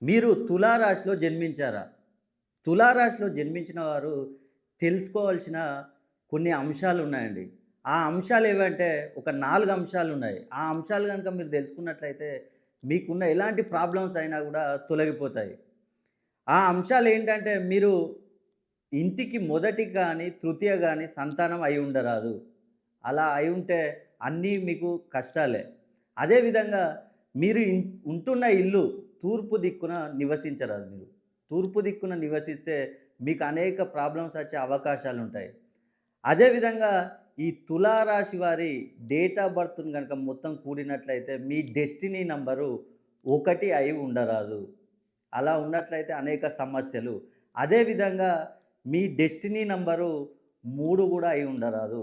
మీరు తులారాశిలో జన్మించారా? తులారాశిలో జన్మించిన వారు తెలుసుకోవాల్సిన కొన్ని అంశాలున్నాయండి. ఆ అంశాలేవంటే ఒక 4 అంశాలున్నాయి. ఆ అంశాలు గనుక మీరు తెలుసుకున్నట్లయితే మీకున్న ఎలాంటి ప్రాబ్లమ్స్ అయినా గూడా తొలగిపోతాయి. ఆ అంశాలేంటంటే మీరు ఇంటికి మొదటి గాని, తృతీయ గాని సంతానం అయి ఉండరాదు. అలా అయుంటే అన్నీ మీకు కష్టాలే. అదే విధంగా మీరు ఉంటున్న ఇల్లు తూర్పు దిక్కున నివసించరాదు మీరు. తూర్పు దిక్కున నివసిస్తే మీకు అనేక ప్రాబ్లమ్స్ వచ్చే అవకాశాలుంటాయి. అదే విధంగా ఈ తులారాశి వారి డేట్ ఆఫ్ బర్త్‌ని గనక మొత్తం కూడినట్లయితే మీ డెస్టినీ నంబరు 1 అయి ఉండరాదు. అలా ఉన్నట్లయితే అనేక సమస్యలు. అదే విధంగా మీ డెస్టినీ నంబరు 3 గూడా అయి ఉండరాదు.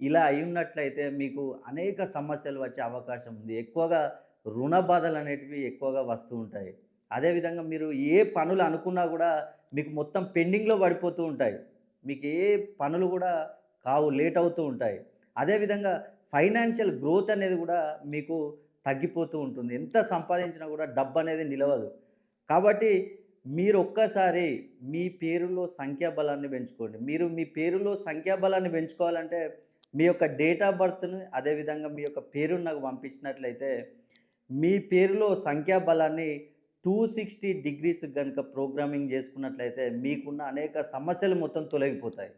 ఇలా అయ్యున్నట్లయితే మీకు అనేక సమస్యలు వచ్చే అవకాశం ఉంది. ఎక్కువగా రుణ బాధలనేటివి ఎక్కువగా వస్తూ ఉంటాయి. అదేవిధంగా మీరు ఏ పనులు అనుకున్నా గూడా మీకు మొత్తం పెండింగ్‌లో పడిపోతూ ఉంటాయి. మీకు ఏ పనులు గూడా కావు. లేట్ అవుతూ ఉంటాయి. అదేవిధంగా ఫైనాన్షియల్ గ్రోత్ అనేది గూడా మీకు తగ్గిపోతూ ఉంటుంది. ఎంత సంపాదించినా గూడా డబ్బనేది నిలవదు. కాబట్టి మీరొక్కసారి మీ పేరులో సంఖ్యాబలాన్ని పెంచుకోండి. మీరు మీ పేరులో సంఖ్యాబలాన్ని పెంచుకోవాలంటే మీ యొక్క డేట్ ఆఫ్ బర్త్‌ని అదేవిధంగా మీ యొక్క పేరుని నాకు పంపించినట్లయితే మీ పేరులో సంఖ్యాబలాన్ని 260 డిగ్రీస్ గనుక ప్రోగ్రామింగ్ చేసుకున్నట్లయితే మీకున్న అనేక సమస్యలు మొత్తం తొలగిపోతాయి.